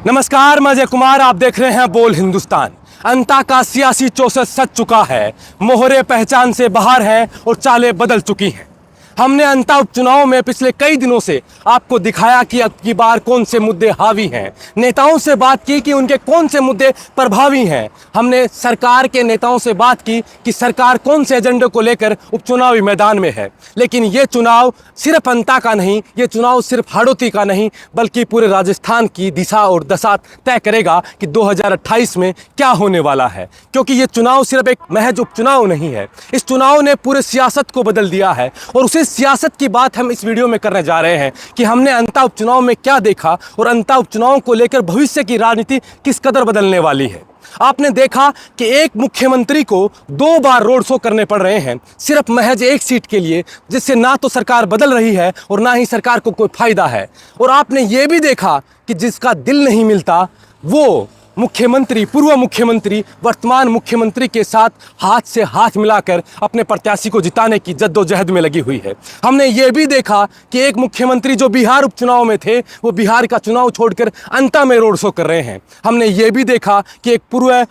नमस्कार, मैं अजय कुमार। आप देख रहे हैं बोल हिंदुस्तान। अंता का सियासी चौसठ सज चुका है, मोहरे पहचान से बाहर हैं और चालें बदल चुकी हैं। हमने अंता उपचुनाव में पिछले कई दिनों से आपको दिखाया कि अब की बार कौन से मुद्दे हावी हैं। नेताओं से बात की कि उनके कौन से मुद्दे प्रभावी हैं। हमने सरकार के नेताओं से बात की कि सरकार कौन से एजेंडे को लेकर उपचुनावी मैदान में है। लेकिन ये चुनाव सिर्फ अंता का नहीं, ये चुनाव सिर्फ हाड़ौती का नहीं, बल्कि पूरे राजस्थान की दिशा और दशा तय करेगा कि 2028 में क्या होने वाला है। क्योंकि ये चुनाव सिर्फ एक महज उपचुनाव नहीं है, इस चुनाव ने पूरे सियासत को बदल दिया है। और उसी सियासत की बात हम इस वीडियो में करने जा रहे हैं कि हमने अंता उपचुनाव में क्या देखा और अंता उपचुनाव को लेकर भविष्य की राजनीति किस कदर बदलने वाली है। आपने देखा कि एक मुख्यमंत्री को 2 बार रोड शो करने पड़ रहे हैं सिर्फ महज एक सीट के लिए, जिससे ना तो सरकार बदल रही है और ना ही सरकार को कोई फायदा है। और आपने ये भी देखा कि जिसका दिल नहीं मिलता वो मुख्यमंत्री, पूर्व मुख्यमंत्री वर्तमान मुख्यमंत्री के साथ हाथ से हाथ मिलाकर अपने प्रत्याशी को जिताने की जद्दोजहद में लगी हुई है। हमने ये भी देखा कि एक मुख्यमंत्री जो बिहार उपचुनाव में थे, वो बिहार का चुनाव छोड़कर अंता में रोड शो कर रहे हैं। हमने ये भी देखा कि एक पूर्व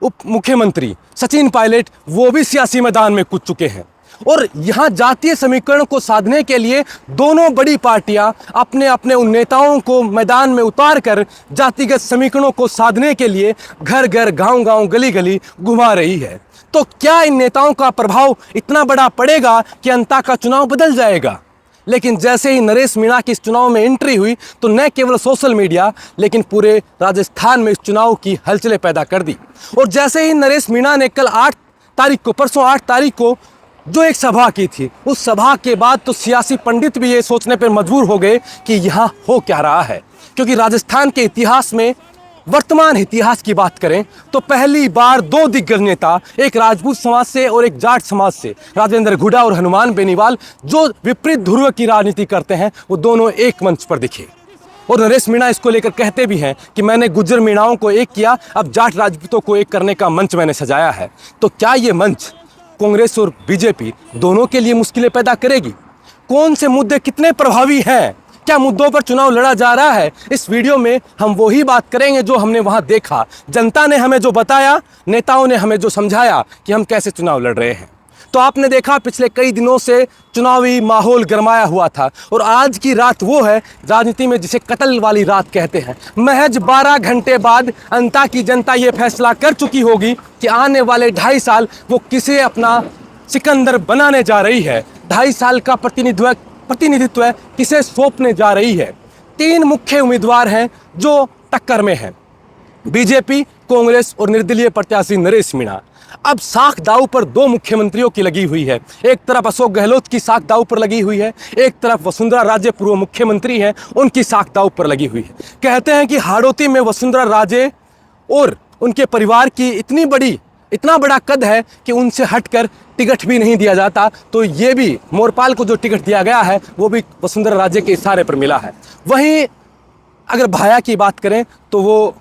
उप मुख्यमंत्री सचिन पायलट वो भी सियासी मैदान में कूद चुके हैं। और यहाँ जातीय समीकरण को साधने के लिए दोनों बड़ी पार्टियां अपने अपने उन नेताओं को मैदान में उतार कर जातिगत समीकरणों को साधने के लिए घर घर, गांव गांव, गली गली घुमा रही है। तो क्या इन नेताओं का प्रभाव इतना बड़ा पड़ेगा कि अंता का चुनाव बदल जाएगा? लेकिन जैसे ही नरेश मीणा की इस चुनाव में एंट्री हुई तो न केवल सोशल मीडिया लेकिन पूरे राजस्थान में इस चुनाव की हलचलें पैदा कर दी। और जैसे ही नरेश मीणा ने कल परसों 8 तारीख को जो एक सभा की थी, उस सभा के बाद तो सियासी पंडित भी ये सोचने पर मजबूर हो गए कि यहाँ हो क्या रहा है। क्योंकि राजस्थान के इतिहास में, वर्तमान इतिहास की बात करें तो पहली बार 2 दिग्गज नेता, एक राजपूत समाज से और एक जाट समाज से, राजेंद्र हुड्डा और हनुमान बेनीवाल, जो विपरीत ध्रुव की राजनीति करते हैं, वो दोनों एक मंच पर दिखे। और नरेश मीणा इसको लेकर कहते भी हैं कि मैंने गुज्जर मीणाओं को एक किया, अब जाट राजपूतों को एक करने का मंच मैंने सजाया है। तो क्या ये मंच कांग्रेस और बीजेपी दोनों के लिए मुश्किलें पैदा करेगी? कौन से मुद्दे कितने प्रभावी हैं? क्या मुद्दों पर चुनाव लड़ा जा रहा है? इस वीडियो में हम वही बात करेंगे जो हमने वहां देखा। जनता ने हमें जो बताया, नेताओं ने हमें जो समझाया कि हम कैसे चुनाव लड़ रहे हैं। तो आपने देखा पिछले कई दिनों से चुनावी माहौल गरमाया हुआ था और आज की रात वो है राजनीति में जिसे कत्ल वाली रात कहते हैं। महज 12 घंटे बाद अंता की जनता ये फैसला कर चुकी होगी कि आने वाले 2.5 साल वो किसे अपना सिकंदर बनाने जा रही है। 2.5 साल का प्रतिनिधित्व किसे सौंपने जा रही है। 3 मुख्य उम्मीदवार हैं जो टक्कर में हैं, बीजेपी, कांग्रेस और निर्दलीय प्रत्याशी नरेश मीणा। अब साख दांव पर 2 मुख्यमंत्रियों की लगी हुई है। एक तरफ अशोक गहलोत की साख दांव पर लगी हुई है, एक तरफ वसुंधरा राजे पूर्व मुख्यमंत्री हैं, उनकी साख दांव पर लगी हुई है। कहते हैं कि हाड़ौती में वसुंधरा राजे और उनके परिवार की इतना बड़ा कद है कि उनसे हटकर टिकट भी नहीं दिया जाता। तो ये भी मोरपाल को जो टिकट दिया गया है वो भी वसुंधरा राजे के इशारे पर मिला है। वहीं अगर भाया की बात करें तो वो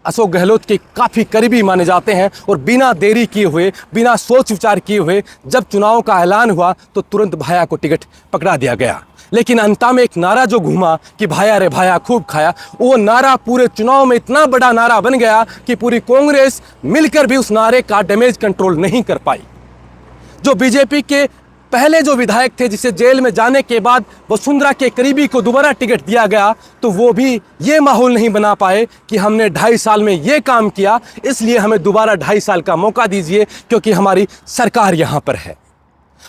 अशोक गहलोत के काफ़ी करीबी माने जाते हैं और बिना देरी किए हुए, बिना सोच विचार किए हुए जब चुनाव का ऐलान हुआ तो तुरंत भाया को टिकट पकड़ा दिया गया। लेकिन अंता में एक नारा जो घूमा कि भाया रे भाया खूब खाया, वो नारा पूरे चुनाव में इतना बड़ा नारा बन गया कि पूरी कांग्रेस मिलकर भी उस नारे का डैमेज कंट्रोल नहीं कर पाई। जो बीजेपी के पहले जो विधायक थे, जिसे जेल में जाने के बाद वसुंधरा के करीबी को दोबारा टिकट दिया गया, तो वो भी ये माहौल नहीं बना पाए कि हमने 2.5 साल में ये काम किया, इसलिए हमें दोबारा 2.5 साल का मौका दीजिए क्योंकि हमारी सरकार यहाँ पर है।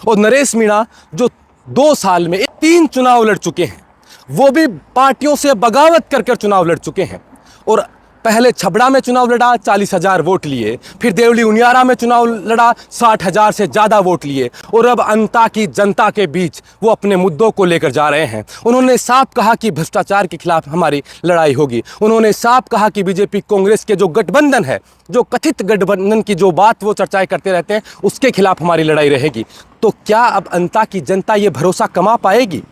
और नरेश मीणा जो 2 साल में 3 चुनाव लड़ चुके हैं, वो भी पार्टियों से बगावत कर चुनाव लड़ चुके हैं। और पहले छबड़ा में चुनाव लड़ा, 40,000 वोट लिए, फिर देवली उनियारा में चुनाव लड़ा, 60,000 से ज़्यादा वोट लिए, और अब अंता की जनता के बीच वो अपने मुद्दों को लेकर जा रहे हैं। उन्होंने साफ कहा कि भ्रष्टाचार के खिलाफ हमारी लड़ाई होगी। उन्होंने साफ कहा कि बीजेपी कांग्रेस के जो गठबंधन है, जो कथित गठबंधन की जो बात वो चर्चाएं करते रहते हैं, उसके खिलाफ हमारी लड़ाई रहेगी। तो क्या अब अंता की जनता ये भरोसा कमा पाएगी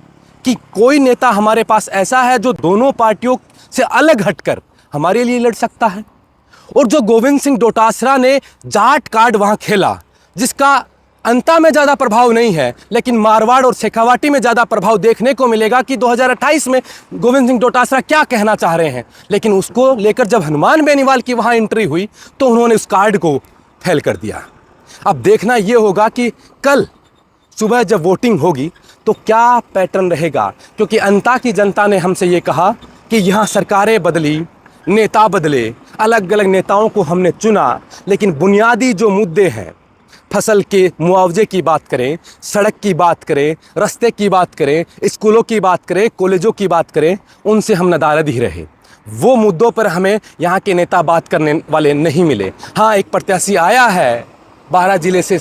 कि कोई नेता हमारे पास ऐसा है जो दोनों पार्टियों से अलग हटकर हमारे लिए लड़ सकता है? और जो गोविंद सिंह डोटासरा ने जाट कार्ड वहां खेला, जिसका अंता में ज़्यादा प्रभाव नहीं है, लेकिन मारवाड़ और शेखावाटी में ज़्यादा प्रभाव देखने को मिलेगा कि 2028 में गोविंद सिंह डोटासरा क्या कहना चाह रहे हैं। लेकिन उसको लेकर जब हनुमान बेनीवाल की वहाँ एंट्री हुई तो उन्होंने उस कार्ड को फेल कर दिया। अब देखना ये होगा कि कल सुबह जब वोटिंग होगी तो क्या पैटर्न रहेगा, क्योंकि अंता की जनता ने हमसे ये कहा कि यहाँ सरकारें बदली, नेता बदले, अलग अलग नेताओं को हमने चुना, लेकिन बुनियादी जो मुद्दे हैं, फसल के मुआवजे की बात करें, सड़क की बात करें, रास्ते की बात करें, स्कूलों की बात करें, कॉलेजों की बात करें, उनसे हम नदारद ही रहे। वो मुद्दों पर हमें यहाँ के नेता बात करने वाले नहीं मिले। हाँ, एक प्रत्याशी आया है, 12 जिले से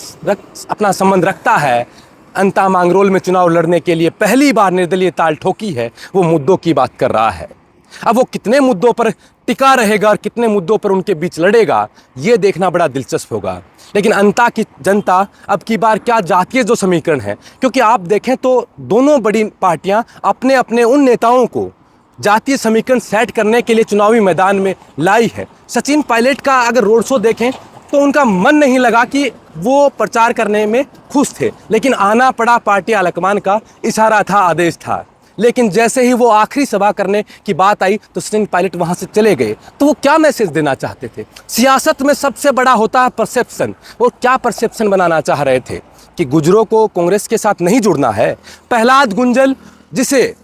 अपना संबंध रखता है, अंता मांगरोल में चुनाव लड़ने के लिए पहली बार निर्दलीय ताल ठोकी है, वो मुद्दों की बात कर रहा है। अब वो कितने मुद्दों पर टिका रहेगा और कितने मुद्दों पर उनके बीच लड़ेगा, ये देखना बड़ा दिलचस्प होगा। लेकिन अंता की जनता अब की बार क्या जातीय जो समीकरण है, क्योंकि आप देखें तो दोनों बड़ी पार्टियां अपने अपने उन नेताओं को जातीय समीकरण सेट करने के लिए चुनावी मैदान में लाई है। सचिन पायलट का अगर रोड शो देखें तो उनका मन नहीं लगा कि वो प्रचार करने में खुश थे, लेकिन आना पड़ा पार्टी आलाकमान का इशारा था, आदेश था। लेकिन जैसे ही वो आखिरी सभा करने की बात आई तो सचिन पायलट वहाँ से चले गए। तो वो क्या मैसेज देना चाहते थे? सियासत में सबसे बड़ा होता है परसेप्शन। वो क्या परसेप्शन बनाना चाह रहे थे कि गुजरों को कांग्रेस के साथ नहीं जुड़ना है। प्रहलाद गुंजल, जिसे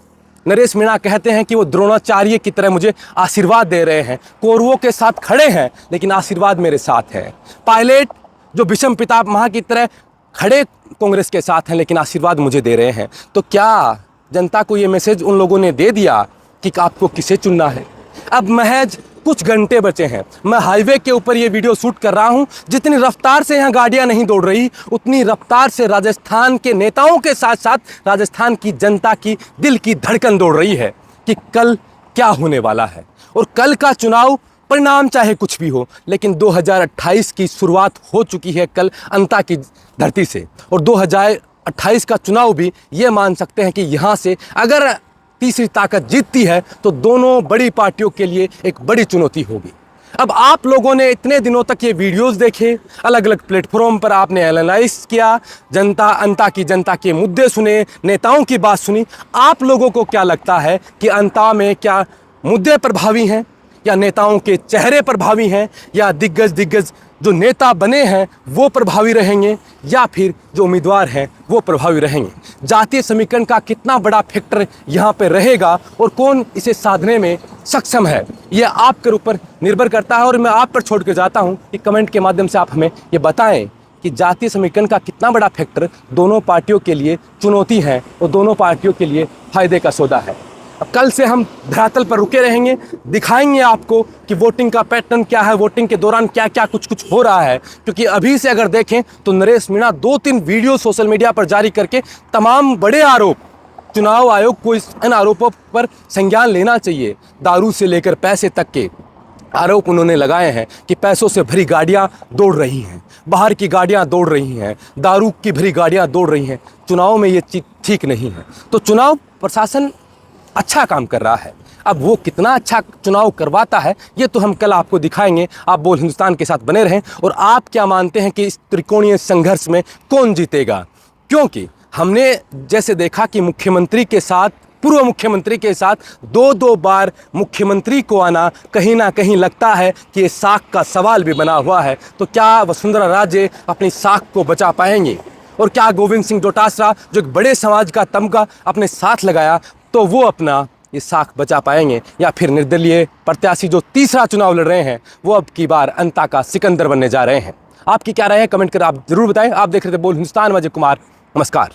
नरेश मीणा कहते हैं कि वो द्रोणाचार्य की तरह मुझे आशीर्वाद दे रहे हैं, कौरवों के साथ खड़े हैं लेकिन आशीर्वाद मेरे साथ है। पायलट जो भीष्म पितामह की तरह खड़े कांग्रेस के साथ हैं लेकिन आशीर्वाद मुझे दे रहे हैं। तो क्या जनता को ये मैसेज उन लोगों ने दे दिया कि आपको किसे चुनना है? अब महज कुछ घंटे बचे हैं। मैं हाईवे के ऊपर ये वीडियो शूट कर रहा हूँ। जितनी रफ्तार से यहाँ गाड़ियाँ नहीं दौड़ रही, उतनी रफ्तार से राजस्थान के नेताओं के साथ साथ राजस्थान की जनता की दिल की धड़कन दौड़ रही है कि कल क्या होने वाला है। और कल का चुनाव परिणाम चाहे कुछ भी हो, लेकिन 2028 की शुरुआत हो चुकी है कल अंता की धरती से। और 2028 का चुनाव भी ये मान सकते हैं कि यहाँ से अगर तीसरी ताकत जीतती है तो दोनों बड़ी पार्टियों के लिए एक बड़ी चुनौती होगी। अब आप लोगों ने इतने दिनों तक ये वीडियोस देखे, अलग अलग प्लेटफॉर्म पर आपने एनालाइज किया, जनता अंता की जनता के मुद्दे सुने, नेताओं की बात सुनी। आप लोगों को क्या लगता है कि अंता में क्या मुद्दे प्रभावी हैं, या नेताओं के चेहरे प्रभावी हैं, या दिग्गज जो नेता बने हैं वो प्रभावी रहेंगे, या फिर जो उम्मीदवार हैं वो प्रभावी रहेंगे? जातीय समीकरण का कितना बड़ा फैक्टर यहाँ पे रहेगा और कौन इसे साधने में सक्षम है, ये आपके ऊपर निर्भर करता है। और मैं आप पर छोड़ के जाता हूँ कि कमेंट के माध्यम से आप हमें ये बताएं कि जातीय समीकरण का कितना बड़ा फैक्टर दोनों पार्टियों के लिए चुनौती है और दोनों पार्टियों के लिए फायदे का सौदा है। अब कल से हम धरातल पर रुके रहेंगे, दिखाएंगे आपको कि वोटिंग का पैटर्न क्या है, वोटिंग के दौरान क्या क्या कुछ हो रहा है। क्योंकि अभी से अगर देखें तो Naresh Meena 2-3 video social media पर जारी करके तमाम बड़े आरोप, चुनाव आयोग को इन आरोपों पर संज्ञान लेना चाहिए। दारू से लेकर पैसे तक के आरोप उन्होंने लगाए हैं कि पैसों से भरी गाड़ियां दौड़ रही हैं, बाहर की गाड़ियां दौड़ रही हैं, दारू की भरी गाड़ियां दौड़ रही हैं। चुनाव में ये चीज़ ठीक नहीं है। तो चुनाव प्रशासन अच्छा काम कर रहा है। अब वो कितना अच्छा चुनाव करवाता है ये तो हम कल आपको दिखाएंगे। आप बोल हिंदुस्तान के साथ बने रहें। और आप क्या मानते हैं कि इस त्रिकोणीय संघर्ष में कौन जीतेगा? क्योंकि हमने जैसे देखा कि मुख्यमंत्री के साथ, पूर्व मुख्यमंत्री के साथ 2-2 बार मुख्यमंत्री को आना कहीं ना कहीं लगता है कि ये साख का सवाल भी बना हुआ है। तो क्या वसुंधरा राजे अपनी साख को बचा पाएंगे? और क्या गोविंद सिंह डोटासरा जो एक बड़े समाज का तमगा अपने साथ लगाया, तो वो अपना ये साख बचा पाएंगे? या फिर निर्दलीय प्रत्याशी जो तीसरा चुनाव लड़ रहे हैं वो अब की बार अंता का सिकंदर बनने जा रहे हैं? आपकी क्या राय है? कमेंट कर आप जरूर बताएं। आप देख रहे थे बोल हिंदुस्तान, मैं अजय कुमार। नमस्कार।